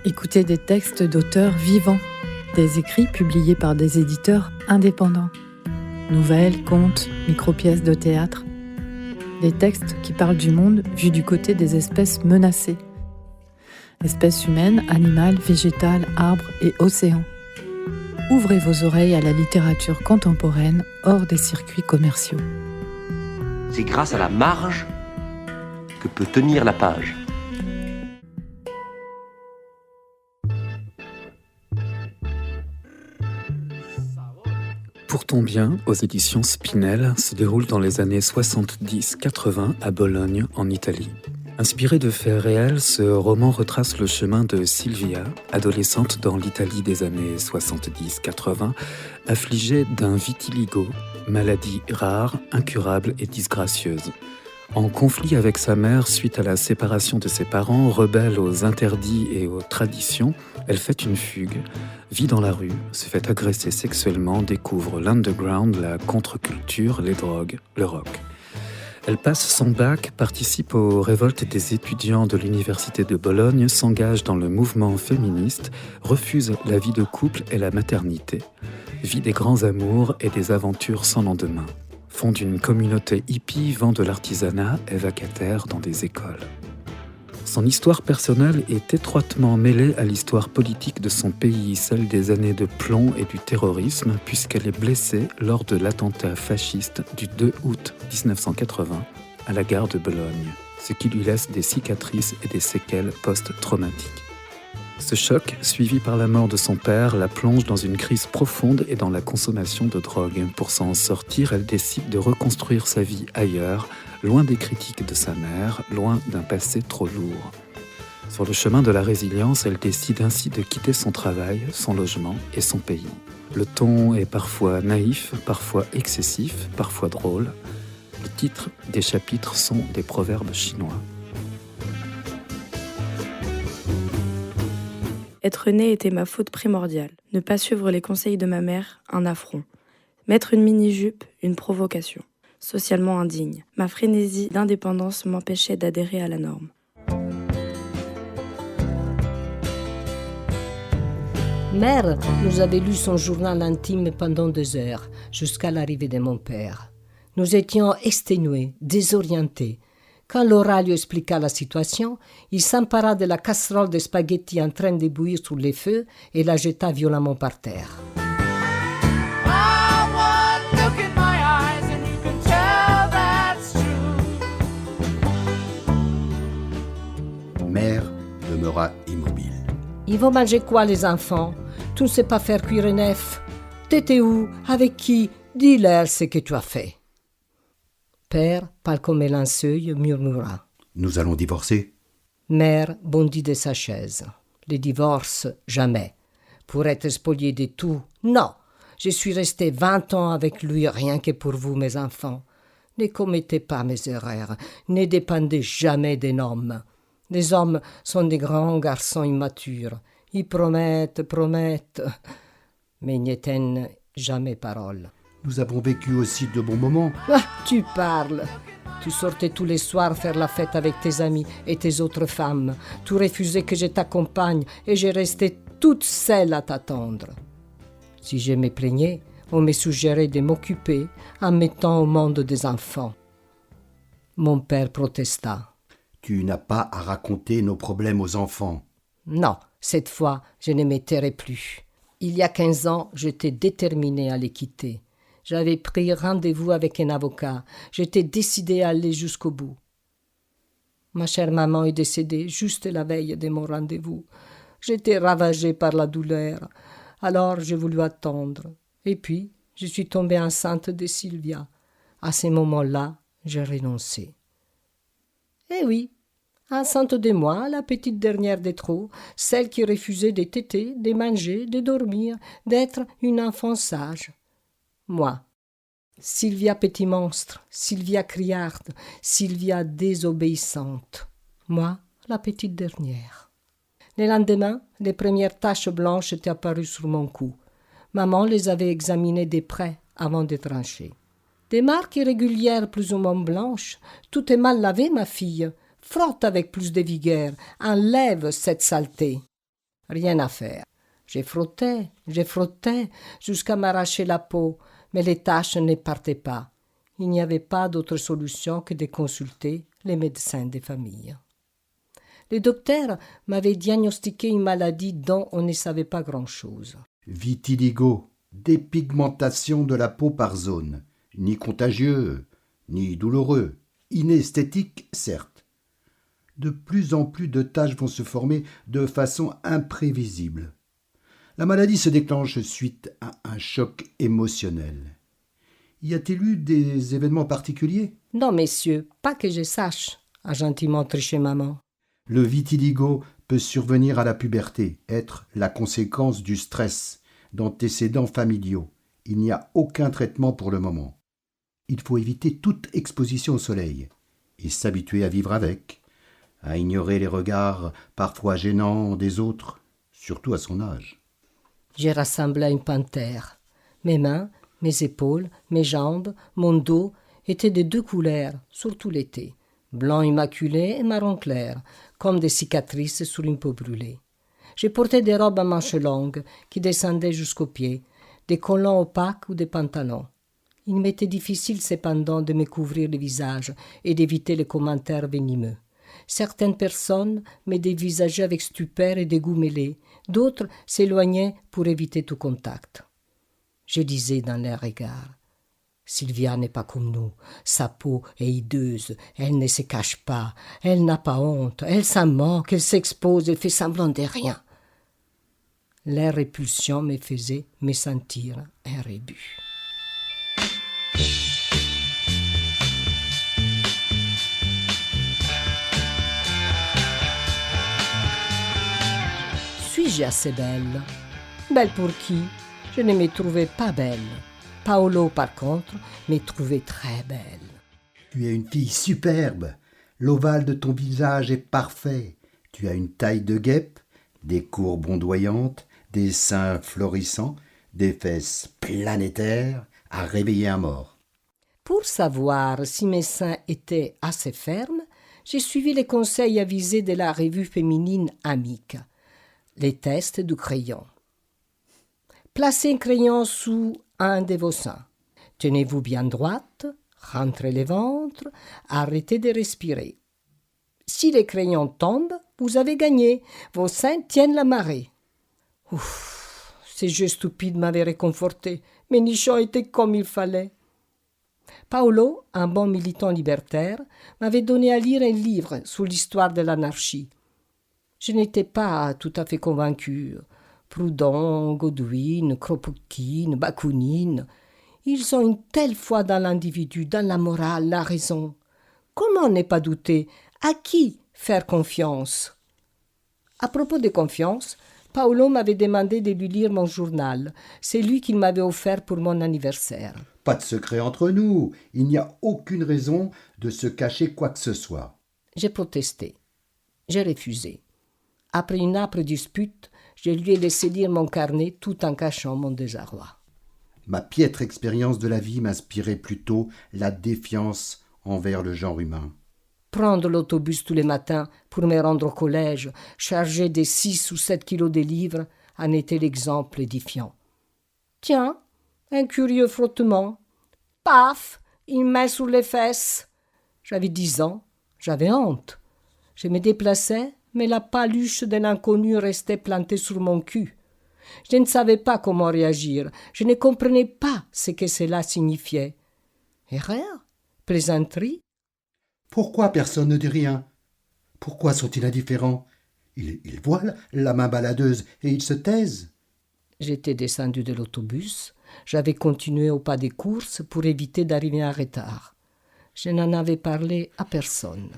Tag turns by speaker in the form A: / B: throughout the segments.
A: Écoutez des textes d'auteurs vivants, des écrits publiés par des éditeurs indépendants. Nouvelles, contes, micro-pièces de théâtre. Des textes qui parlent du monde vu du côté des espèces menacées. Espèces humaines, animales, végétales, arbres et océans. Ouvrez vos oreilles à la littérature contemporaine hors des circuits commerciaux.
B: C'est grâce à la marge que peut tenir la page.
C: Pour ton bien, aux éditions Spinel, se déroule dans les années 70-80 à Bologne, en Italie. Inspiré de faits réels, ce roman retrace le chemin de Silvia, adolescente dans l'Italie des années 70-80, affligée d'un vitiligo, maladie rare, incurable et disgracieuse. En conflit avec sa mère suite à la séparation de ses parents, rebelle aux interdits et aux traditions, elle fait une fugue, vit dans la rue, se fait agresser sexuellement, découvre l'underground, la contre-culture, les drogues, le rock. Elle passe son bac, participe aux révoltes des étudiants de l'université de Bologne, s'engage dans le mouvement féministe, refuse la vie de couple et la maternité, vit des grands amours et des aventures sans lendemain. Fonde une communauté hippie, vend de l'artisanat, est vacataire dans des écoles. Son histoire personnelle est étroitement mêlée à l'histoire politique de son pays, celle des années de plomb et du terrorisme, puisqu'elle est blessée lors de l'attentat fasciste du 2 août 1980 à la gare de Bologne, ce qui lui laisse des cicatrices et des séquelles post-traumatiques. Ce choc, suivi par la mort de son père, la plonge dans une crise profonde et dans la consommation de drogue. Pour s'en sortir, elle décide de reconstruire sa vie ailleurs, loin des critiques de sa mère, loin d'un passé trop lourd. Sur le chemin de la résilience, elle décide ainsi de quitter son travail, son logement et son pays. Le ton est parfois naïf, parfois excessif, parfois drôle. Les titres des chapitres sont des proverbes chinois.
D: Être né était ma faute primordiale. Ne pas suivre les conseils de ma mère, un affront. Mettre une mini-jupe, une provocation. Socialement indigne. Ma frénésie d'indépendance m'empêchait d'adhérer à la norme.
E: Mère nous avait lu son journal intime pendant 2 heures, jusqu'à l'arrivée de mon père. Nous étions exténués, désorientés. Quand Laura lui expliqua la situation, il s'empara de la casserole de spaghettis en train de bouillir sous les feux et la jeta violemment par terre.
F: Mère demeura immobile.
E: Ils vont manger quoi, les enfants? Tu ne sais pas faire cuire un œuf? T'étais où? Avec qui? Dis-leur ce que tu as fait. Père, pâle comme un linceul, murmura.
F: Nous allons divorcer.
E: Mère bondit de sa chaise. Le divorce, jamais. Pour être spolié de tout, non. Je suis restée 20 ans avec lui rien que pour vous, mes enfants. Ne commettez pas mes erreurs. Ne dépendez jamais d'un homme. Les hommes sont des grands garçons immatures. Ils promettent, mais n'y tiennent jamais parole.
F: Nous avons vécu aussi de bons moments.
E: Ah, tu parles. Tu sortais tous les soirs faire la fête avec tes amis et tes autres femmes. Tu refusais que je t'accompagne et je restais toute seule à t'attendre. Si je me plaignais, on me suggérait de m'occuper en mettant au monde des enfants. Mon père protesta.
F: Tu n'as pas à raconter nos problèmes aux enfants.
E: Non, cette fois, je ne me tairai plus. Il y a 15 ans, j'étais déterminée à les quitter. J'avais pris rendez-vous avec un avocat. J'étais décidée à aller jusqu'au bout. Ma chère maman est décédée juste la veille de mon rendez-vous. J'étais ravagée par la douleur. Alors j'ai voulu attendre. Et puis, je suis tombée enceinte de Silvia. À ce moment-là, j'ai renoncé. Eh oui, enceinte de moi, la petite dernière des trop, celle qui refusait de téter, de manger, de dormir, d'être une enfant sage. Moi, Silvia petit monstre, Silvia criarde, Silvia désobéissante. Moi, la petite dernière. Le lendemain, les premières taches blanches étaient apparues sur mon cou. Maman les avait examinées de près avant de trancher. Des marques irrégulières plus ou moins blanches. Tout est mal lavé, ma fille. Frotte avec plus de vigueur, enlève cette saleté. Rien à faire. J'ai frotté, jusqu'à m'arracher la peau, mais les taches ne partaient pas. Il n'y avait pas d'autre solution que de consulter les médecins de famille. Le docteur m'avait diagnostiqué une maladie dont on ne savait pas grand-chose.
F: Vitiligo, dépigmentation de la peau par zone. Ni contagieux, ni douloureux. Inesthétique, certes. De plus en plus de taches vont se former de façon imprévisible. La maladie se déclenche suite à un choc émotionnel. Y a-t-il eu des événements particuliers?
E: Non, messieurs, pas que je sache, a gentiment triché maman.
F: Le vitiligo peut survenir à la puberté, être la conséquence du stress, d'antécédents familiaux. Il n'y a aucun traitement pour le moment. Il faut éviter toute exposition au soleil et s'habituer à vivre avec, à ignorer les regards parfois gênants des autres, surtout à son âge.
E: J'ai rassemblé à une panthère. Mes mains, mes épaules, mes jambes, mon dos étaient de deux couleurs, surtout l'été, blanc immaculé et marron clair, comme des cicatrices sur une peau brûlée. Je portais des robes à manches longues qui descendaient jusqu'aux pieds, des collants opaques ou des pantalons. Il m'était difficile cependant de me couvrir le visage et d'éviter les commentaires venimeux. Certaines personnes me dévisageaient avec stupeur et dégoût mêlés, d'autres s'éloignaient pour éviter tout contact. Je disais dans leurs regards: Sylvia n'est pas comme nous, sa peau est hideuse, elle ne se cache pas, elle n'a pas honte, elle s'en moque, elle s'expose, elle fait semblant de rien. Leur répulsion me faisait me sentir un rebut. Suis-je assez belle? Belle pour qui? Je ne me trouvais pas belle. Paolo, par contre, me trouvait très belle.
F: Tu es une fille superbe. L'ovale de ton visage est parfait. Tu as une taille de guêpe, des courbes ondoyantes, des seins florissants, des fesses planétaires à réveiller un mort.
E: Pour savoir si mes seins étaient assez fermes, j'ai suivi les conseils avisés de la revue féminine Amique. Les tests du crayon. Placez un crayon sous un de vos seins. Tenez-vous bien droite, rentrez le ventre, arrêtez de respirer. Si le crayon tombe, vous avez gagné. Vos seins tiennent la marée. Ouf, ces jeux stupides m'avaient réconforté. Mes nichons étaient comme il fallait. Paolo, un bon militant libertaire, m'avait donné à lire un livre sur l'histoire de l'anarchie. Je n'étais pas tout à fait convaincue. Proudhon, Godwin, Kropotkin, Bakounine, ils ont une telle foi dans l'individu, dans la morale, la raison. Comment ne pas douter? À qui faire confiance? À propos de confiance, Paolo m'avait demandé de lui lire mon journal, celui qu'il m'avait offert pour mon anniversaire.
F: Pas de secret entre nous. Il n'y a aucune raison de se cacher quoi que ce soit.
E: J'ai protesté. J'ai refusé. Après une âpre dispute, je lui ai laissé lire mon carnet tout en cachant mon désarroi.
F: Ma piètre expérience de la vie m'inspirait plutôt la défiance envers le genre humain.
E: Prendre l'autobus tous les matins pour me rendre au collège, chargé de 6 ou 7 kilos de livres, en était l'exemple édifiant. Tiens, un curieux frottement. Paf, une main sur les fesses. J'avais 10 ans, j'avais honte. Je me déplaçais, mais la paluche de l'inconnu restait plantée sur mon cul. Je ne savais pas comment réagir. Je ne comprenais pas ce que cela signifiait. Erreur? Plaisanterie?
F: Pourquoi personne ne dit rien? Pourquoi sont-ils indifférents? Ils voient la main baladeuse et ils se taisent.
E: J'étais descendu de l'autobus. J'avais continué au pas des courses pour éviter d'arriver en retard. Je n'en avais parlé à personne.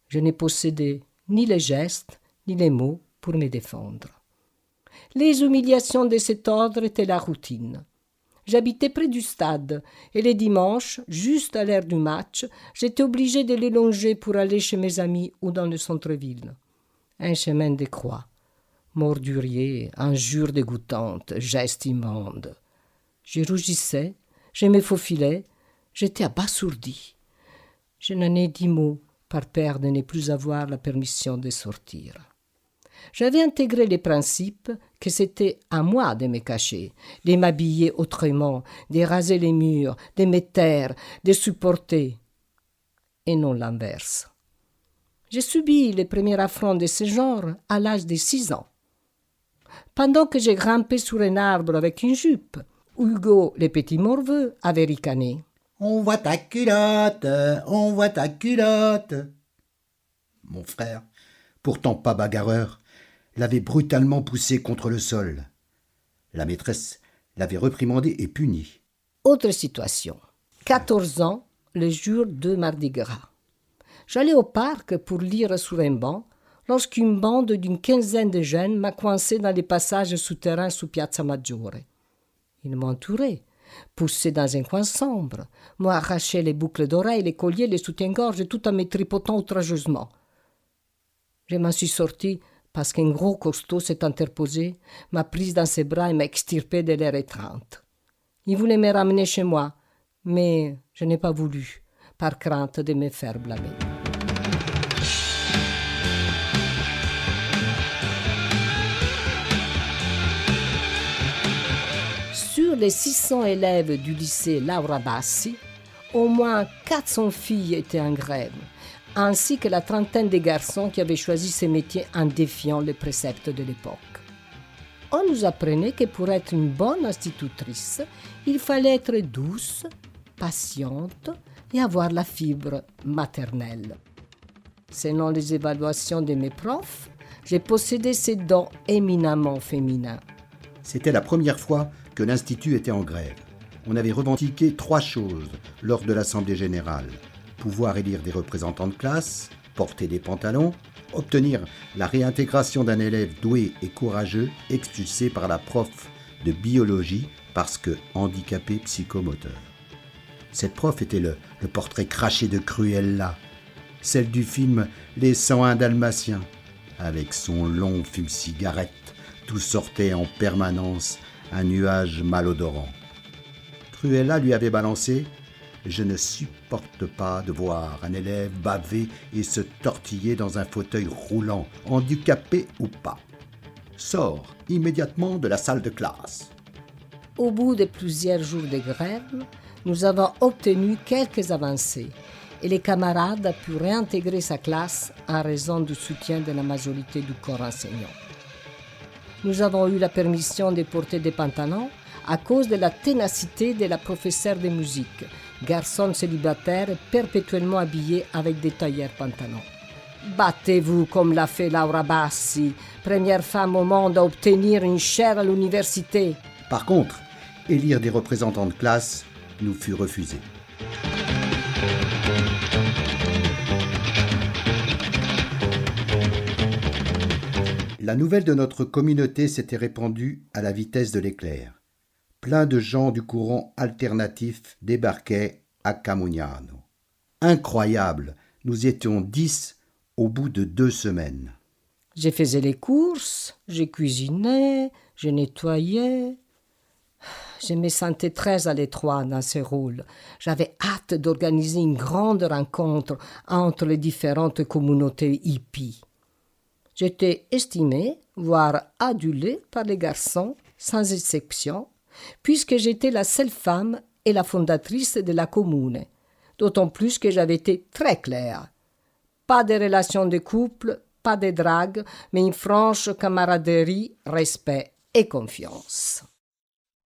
E: Je ne possédais ni les gestes, ni les mots pour me défendre. Les humiliations de cet ordre étaient la routine. J'habitais près du stade, et les dimanches, juste à l'heure du match, j'étais obligé de les longer pour aller chez mes amis ou dans le centre-ville. Un chemin de croix, mordurier, injures dégoûtantes, gestes immondes. Je rougissais, je me faufilais, j'étais abasourdi. Je n'en ai dit mot, par peur de ne plus avoir la permission de sortir. J'avais intégré le principe que c'était à moi de me cacher, de m'habiller autrement, de raser les murs, de me taire, de supporter, et non l'inverse. J'ai subi les premiers affronts de ce genre à l'âge de 6 ans. Pendant que j'ai grimpé sur un arbre avec une jupe, Hugo, le petit morveux, avait ricané.
F: « On voit ta culotte, on voit ta culotte !» Mon frère, pourtant pas bagarreur, l'avait brutalement poussé contre le sol. La maîtresse l'avait reprimandé et puni.
E: Autre situation. 14 ans, le jour de Mardi Gras. J'allais au parc pour lire sur un banc lorsqu'une bande d'une 15aine de jeunes m'a coincé dans les passages souterrains sous Piazza Maggiore. Ils m'entouraient, poussés dans un coin sombre, m'ont arraché les boucles d'oreilles, les colliers, les soutiens-gorge, tout en me tripotant outrageusement. Je m'en suis sorti parce qu'un gros costaud s'est interposé, m'a prise dans ses bras et m'a extirpé de l'air étreinte. Il voulait me ramener chez moi, mais je n'ai pas voulu, par crainte de me faire blâmer. Sur les 600 élèves du lycée Laura Bassi, au moins 400 filles étaient en grève, ainsi que la trentaine de garçons qui avaient choisi ce métier en défiant les préceptes de l'époque. On nous apprenait que pour être une bonne institutrice, il fallait être douce, patiente et avoir la fibre maternelle. Selon les évaluations de mes profs, j'ai possédé ces dons éminemment féminins.
F: C'était la première fois que l'Institut était en grève. On avait revendiqué 3 choses lors de l'Assemblée générale. Pouvoir élire des représentants de classe, porter des pantalons, obtenir la réintégration d'un élève doué et courageux expulsé par la prof de biologie parce que handicapé psychomoteur. Cette prof était le portrait craché de Cruella, celle du film Les 101 Dalmatiens, avec son long fume-cigarette, d'où sortait en permanence un nuage malodorant. Cruella lui avait balancé « Je ne supporte pas de voir un élève baver et se tortiller dans un fauteuil roulant, handicapé ou pas. Sors immédiatement de la salle de classe. »
E: Au bout de plusieurs jours de grève, nous avons obtenu quelques avancées et les camarades ont pu réintégrer sa classe en raison du soutien de la majorité du corps enseignant. Nous avons eu la permission de porter des pantalons à cause de la ténacité de la professeure de musique, garçon célibataire perpétuellement habillé avec des tailleurs pantalons. Battez-vous comme l'a fait Laura Bassi, première femme au monde à obtenir une chaire à l'université.
F: Par contre, élire des représentants de classe nous fut refusé. La nouvelle de notre communauté s'était répandue à la vitesse de l'éclair. Plein de gens du courant alternatif débarquaient à Camugnano. Incroyable, nous étions 10 au bout de 2 semaines.
E: Je faisais les courses, je cuisinais, je nettoyais. Je me sentais très à l'étroit dans ce rôle. J'avais hâte d'organiser une grande rencontre entre les différentes communautés hippies. J'étais estimée, voire adulée par les garçons, sans exception, puisque j'étais la seule femme et la fondatrice de la commune, d'autant plus que j'avais été très claire. Pas de relations de couple, pas de drague, mais une franche camaraderie, respect et confiance.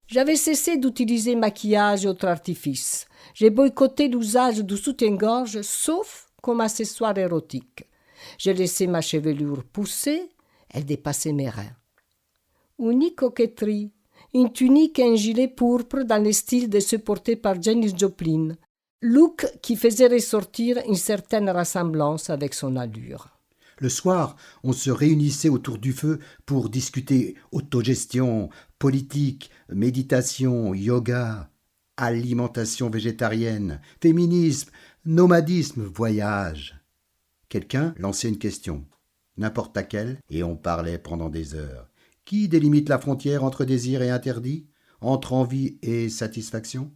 E: J'avais cessé d'utiliser maquillage et autres artifices. J'ai boycotté l'usage du soutien-gorge, sauf comme accessoire érotique. J'ai laissé ma chevelure pousser, elle dépassait mes reins. Unique coquetterie, une tunique et un gilet pourpre dans le style de ceux portés par Janis Joplin, look qui faisait ressortir une certaine ressemblance avec son allure.
F: Le soir, on se réunissait autour du feu pour discuter autogestion, politique, méditation, yoga, alimentation végétarienne, féminisme, nomadisme, voyage. Quelqu'un lançait une question, n'importe laquelle, et on parlait pendant des heures. Qui délimite la frontière entre désir et interdit, entre envie et satisfaction ?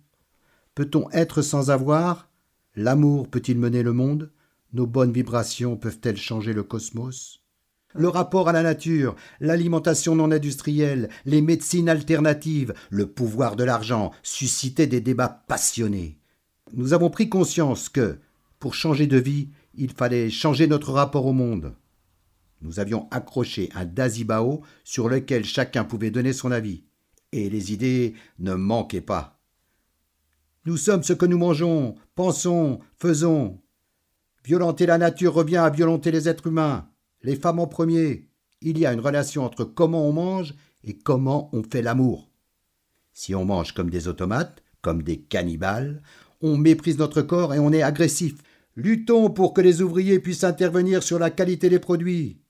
F: Peut-on être sans avoir ? L'amour peut-il mener le monde ? Nos bonnes vibrations peuvent-elles changer le cosmos? Le rapport à la nature, l'alimentation non industrielle, les médecines alternatives, le pouvoir de l'argent suscitaient des débats passionnés. Nous avons pris conscience que, pour changer de vie, il fallait changer notre rapport au monde. Nous avions accroché un dasibao sur lequel chacun pouvait donner son avis. Et les idées ne manquaient pas. Nous sommes ce que nous mangeons, pensons, faisons. Violenter la nature revient à violenter les êtres humains. Les femmes en premier. Il y a une relation entre comment on mange et comment on fait l'amour. Si on mange comme des automates, comme des cannibales, on méprise notre corps et on est agressif. Luttons pour que les ouvriers puissent intervenir sur la qualité des produits.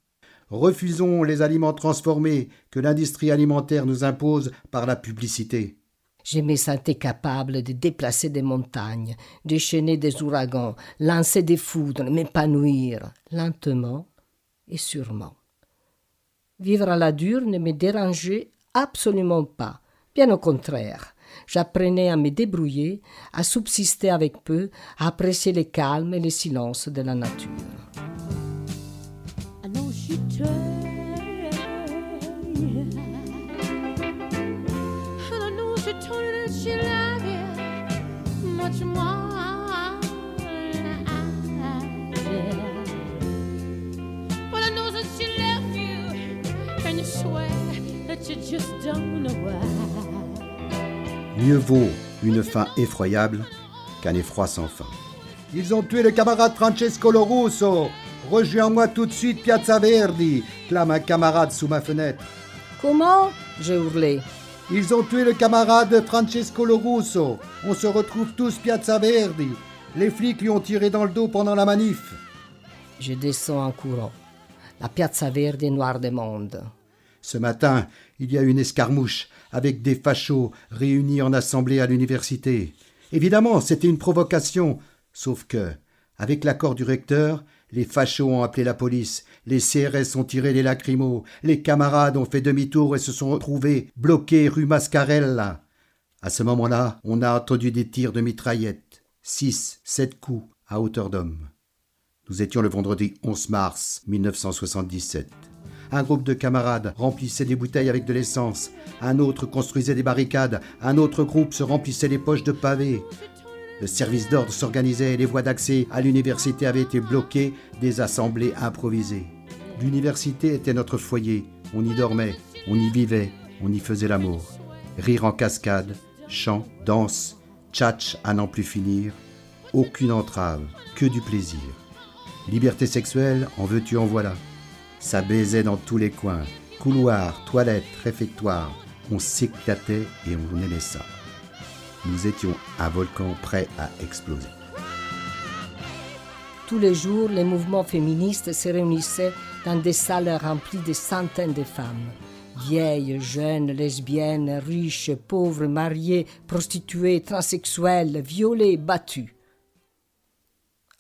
F: Refusons les aliments transformés que l'industrie alimentaire nous impose par la publicité.
E: Je me sentais capable de déplacer des montagnes, déchaîner des ouragans, lancer des foudres, m'épanouir, lentement et sûrement. Vivre à la dure ne me dérangeait absolument pas. Bien au contraire, j'apprenais à me débrouiller, à subsister avec peu, à apprécier le calme et le silence de la nature.
G: I know she tried, and I know she told you that she loved you much more than I did. But I know that she left you, and you swear that you just don't know why.
F: Mieux vaut une fin effroyable qu'un effroi sans fin. Ils ont tué le camarade Francesco Lorusso. Rejoins-moi tout de suite, Piazza Verdi, clame un camarade sous ma fenêtre.
E: Comment? J'ai hurlé.
F: Ils ont tué le camarade Francesco Lorusso. On se retrouve tous, Piazza Verdi. Les flics lui ont tiré dans le dos pendant la manif.
E: Je descends en courant. La Piazza Verdi est noire de monde.
F: Ce matin, il y a eu une escarmouche avec des fachos réunis en assemblée à l'université. Évidemment, c'était une provocation, sauf que, avec l'accord du recteur, les fachos ont appelé la police, les CRS ont tiré les lacrymos, les camarades ont fait demi-tour et se sont retrouvés bloqués rue Mascarella. À ce moment-là, on a entendu des tirs de mitraillettes, 6, 7 coups à hauteur d'homme. Nous étions le vendredi 11 mars 1977. Un groupe de camarades remplissait des bouteilles avec de l'essence, un autre construisait des barricades, un autre groupe se remplissait les poches de pavés. Le service d'ordre s'organisait et les voies d'accès à l'université avaient été bloquées, des assemblées improvisées. L'université était notre foyer, on y dormait, on y vivait, on y faisait l'amour. Rire en cascade, chant, danse, tchatch à n'en plus finir, aucune entrave, que du plaisir. Liberté sexuelle, en veux-tu, en voilà. Ça baisait dans tous les coins, couloirs, toilettes, réfectoires. On s'éclatait et on aimait ça. Nous étions un volcan prêt à exploser.
E: Tous les jours, les mouvements féministes se réunissaient dans des salles remplies de centaines de femmes. Vieilles, jeunes, lesbiennes, riches, pauvres, mariées, prostituées, transsexuelles, violées, battues.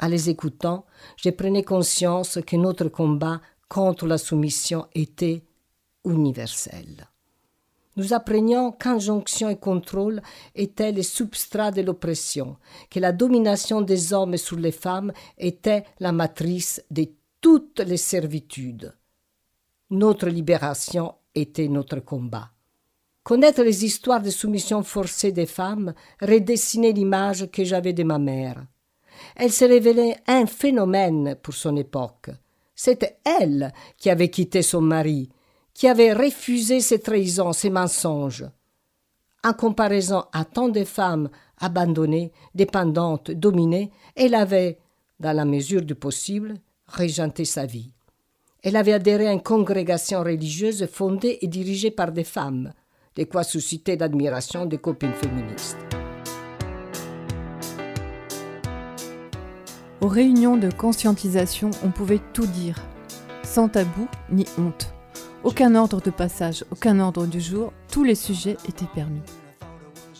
E: En les écoutant, je prenais conscience que notre combat contre la soumission était universel. Nous apprenions qu'injonction et contrôle étaient les substrats de l'oppression, que la domination des hommes sur les femmes était la matrice de toutes les servitudes. Notre libération était notre combat. Connaître les histoires de soumission forcée des femmes redessinait l'image que j'avais de ma mère. Elle se révélait un phénomène pour son époque. C'était elle qui avait quitté son mari, qui avait refusé ses trahisons, ses mensonges. En comparaison à tant de femmes abandonnées, dépendantes, dominées, elle avait, dans la mesure du possible, régenté sa vie. Elle avait adhéré à une congrégation religieuse fondée et dirigée par des femmes, de quoi susciter l'admiration des copines féministes.
A: Aux réunions de conscientisation, on pouvait tout dire, sans tabou ni honte. Aucun ordre de passage, aucun ordre du jour, tous les sujets étaient permis.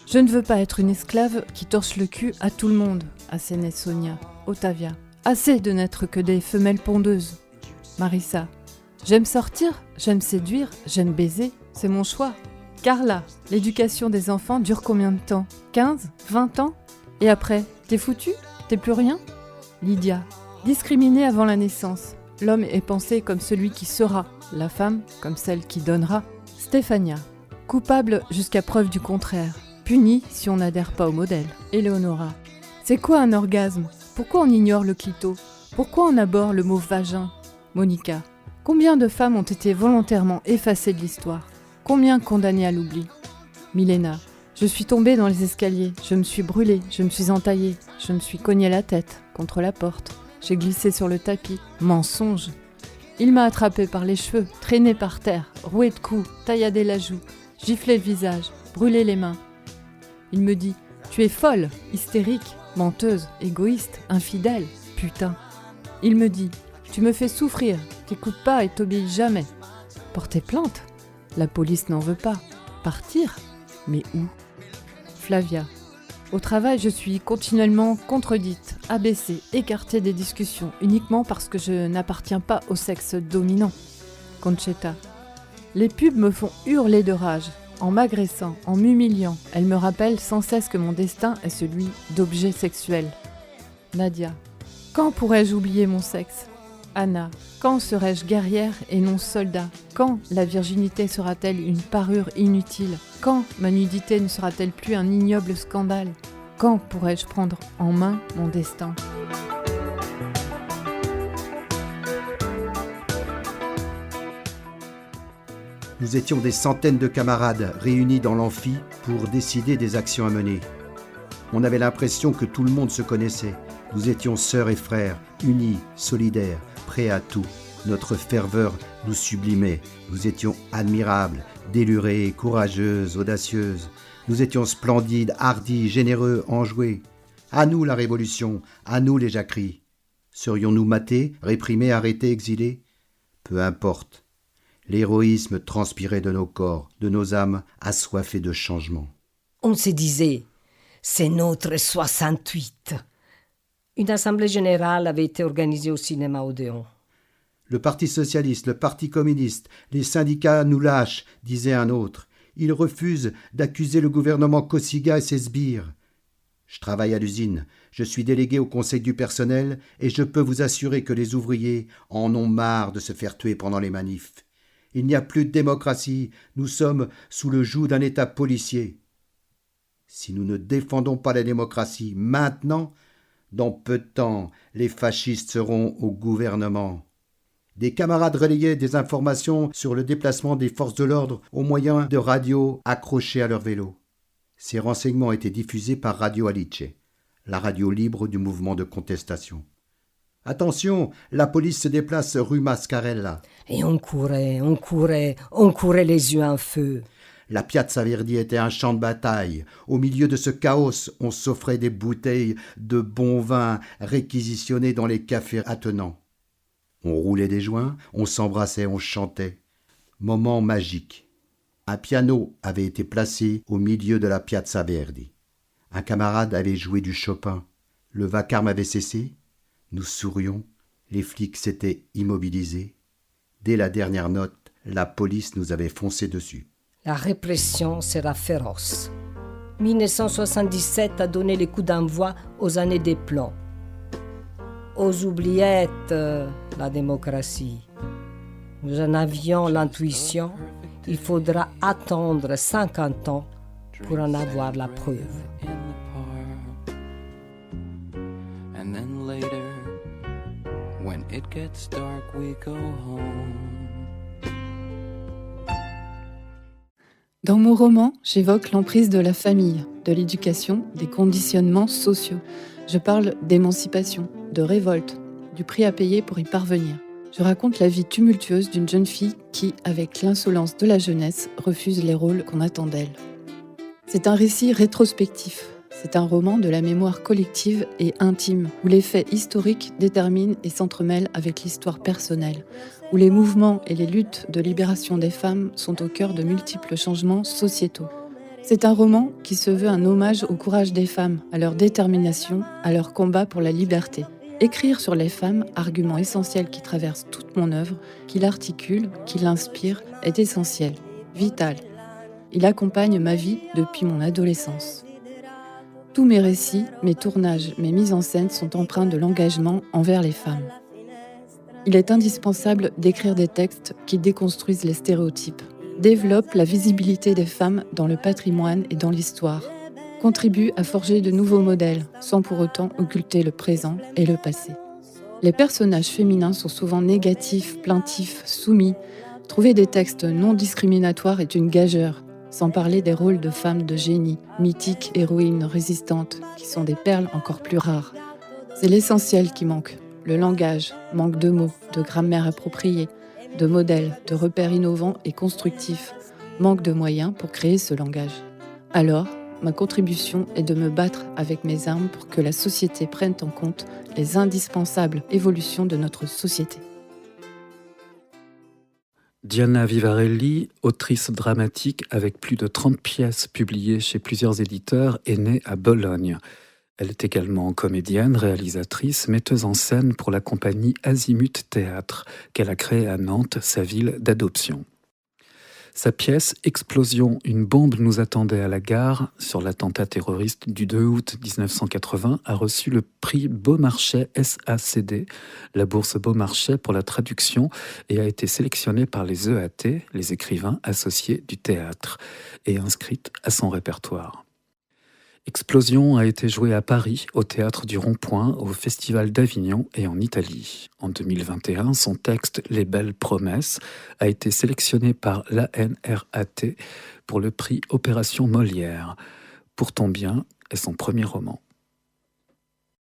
A: Je ne veux pas être une esclave qui torche le cul à tout le monde, assénait Sonia, Ottavia. Assez de n'être que des femelles pondeuses. Marissa, j'aime sortir, j'aime séduire, j'aime baiser, c'est mon choix. Carla, l'éducation des enfants dure combien de temps ? 15 ? 20 ans ? Et après, t'es foutu ? T'es plus rien ? Lydia, Discriminé avant la naissance, l'homme est pensé comme celui qui sera, la femme comme celle qui donnera. Stéphania, coupable jusqu'à preuve du contraire, punie si on n'adhère pas au modèle. Éléonora, c'est quoi un orgasme? Pourquoi on ignore le clito? Pourquoi on aborde le mot vagin? Monica, combien de femmes ont été volontairement effacées de l'histoire? Combien condamnées à l'oubli? Milena, je suis tombée dans les escaliers, je me suis brûlée, je me suis entaillée, je me suis cognée la tête contre la porte. J'ai glissé sur le tapis. Mensonge. Il m'a attrapé par les cheveux, traîné par terre, roué de coups, tailladé la joue, giflé le visage, brûlé les mains. Il me dit « Tu es folle, hystérique, menteuse, égoïste, infidèle, putain. » Il me dit « Tu me fais souffrir, t'écoutes pas et t'obéis jamais. » Porter plainte? La police n'en veut pas. Partir? Mais où? Flavia. Au travail, je suis continuellement contredite, abaissée, écartée des discussions, uniquement parce que je n'appartiens pas au sexe dominant. Conchetta. Les pubs me font hurler de rage, en m'agressant, en m'humiliant. Elles me rappellent sans cesse que mon destin est celui d'objet sexuel. Nadia. Quand pourrais-je oublier mon sexe? Anna. Quand serai-je guerrière et non soldat? Quand la virginité sera-t-elle une parure inutile? Quand ma nudité ne sera-t-elle plus un ignoble scandale? Quand pourrai-je prendre en main mon destin?
F: Nous étions des centaines de camarades réunis dans l'amphi pour décider des actions à mener. On avait l'impression que tout le monde se connaissait. Nous étions sœurs et frères, unis, solidaires, prêts à tout. Notre ferveur nous sublimait. Nous étions admirables, délurés, courageuses, audacieuses. Nous étions splendides, hardis, généreux, enjoués. À nous la révolution, à nous les jacqueries. Serions-nous matés, réprimés, arrêtés, exilés? Peu importe. L'héroïsme transpirait de nos corps, de nos âmes assoiffées de changement.
E: On se disait « C'est notre 68 ». Une assemblée générale avait été organisée au cinéma Odéon.
F: Le Parti socialiste, le Parti communiste, les syndicats nous lâchent, disait un autre. Ils refusent d'accuser le gouvernement Cossiga et ses sbires. Je travaille à l'usine, je suis délégué au conseil du personnel et je peux vous assurer que les ouvriers en ont marre de se faire tuer pendant les manifs. Il n'y a plus de démocratie, nous sommes sous le joug d'un État policier. Si nous ne défendons pas la démocratie maintenant, dans peu de temps, les fascistes seront au gouvernement. Des camarades relayaient des informations sur le déplacement des forces de l'ordre au moyen de radios accrochées à leur vélo. Ces renseignements étaient diffusés par Radio Alice, la radio libre du mouvement de contestation. Attention, la police se déplace rue Mascarella.
E: Et on courait les yeux en feu.
F: La Piazza Verdi était un champ de bataille. Au milieu de ce chaos, on s'offrait des bouteilles de bon vin réquisitionnées dans les cafés attenants. On roulait des joints, on s'embrassait, on chantait. Moment magique. Un piano avait été placé au milieu de la Piazza Verdi. Un camarade avait joué du Chopin. Le vacarme avait cessé. Nous sourions. Les flics s'étaient immobilisés. Dès la dernière note, la police nous avait foncé dessus.
E: La répression sera féroce. 1977 a donné les coups d'envoi aux années des plombs. Aux oubliettes, la démocratie. Nous en avions l'intuition. Il faudra attendre 50 ans pour en avoir la preuve.
H: And then later, when it gets dark, we go home.
A: Dans mon roman, j'évoque l'emprise de la famille, de l'éducation, des conditionnements sociaux. Je parle d'émancipation, de révolte, du prix à payer pour y parvenir. Je raconte la vie tumultueuse d'une jeune fille qui, avec l'insolence de la jeunesse, refuse les rôles qu'on attend d'elle. C'est un récit rétrospectif. C'est un roman de la mémoire collective et intime, où les faits historiques déterminent et s'entremêlent avec l'histoire personnelle, où les mouvements et les luttes de libération des femmes sont au cœur de multiples changements sociétaux. C'est un roman qui se veut un hommage au courage des femmes, à leur détermination, à leur combat pour la liberté. Écrire sur les femmes, argument essentiel qui traverse toute mon œuvre, qui l'articule, qui l'inspire, est essentiel, vital. Il accompagne ma vie depuis mon adolescence. Tous mes récits, mes tournages, mes mises en scène sont empreints de l'engagement envers les femmes. Il est indispensable d'écrire des textes qui déconstruisent les stéréotypes, développent la visibilité des femmes dans le patrimoine et dans l'histoire, contribuent à forger de nouveaux modèles, sans pour autant occulter le présent et le passé. Les personnages féminins sont souvent négatifs, plaintifs, soumis. Trouver des textes non discriminatoires est une gageure, sans parler des rôles de femmes de génie, mythiques héroïnes résistantes, qui sont des perles encore plus rares. C'est l'essentiel qui manque. Le langage, manque de mots, de grammaire appropriée, de modèles, de repères innovants et constructifs, manque de moyens pour créer ce langage. Alors, ma contribution est de me battre avec mes armes pour que la société prenne en compte les indispensables évolutions de notre société.
C: Diana Vivarelli, autrice dramatique avec plus de 30 pièces publiées chez plusieurs éditeurs, est née à Bologne. Elle est également comédienne, réalisatrice, metteuse en scène pour la compagnie Azimut Théâtre, qu'elle a créée à Nantes, sa ville d'adoption. Sa pièce « Explosion, une bombe nous attendait à la gare » sur l'attentat terroriste du 2 août 1980 a reçu le prix Beaumarchais SACD, la bourse Beaumarchais pour la traduction, et a été sélectionnée par les EAT, les écrivains associés du théâtre, et inscrite à son répertoire. Explosion a été jouée à Paris, au Théâtre du Rond-Point, au Festival d'Avignon et en Italie. En 2021, son texte « Les belles promesses » a été sélectionné par l'ANRAT pour le prix Opération Molière. Pour ton bien est son premier roman.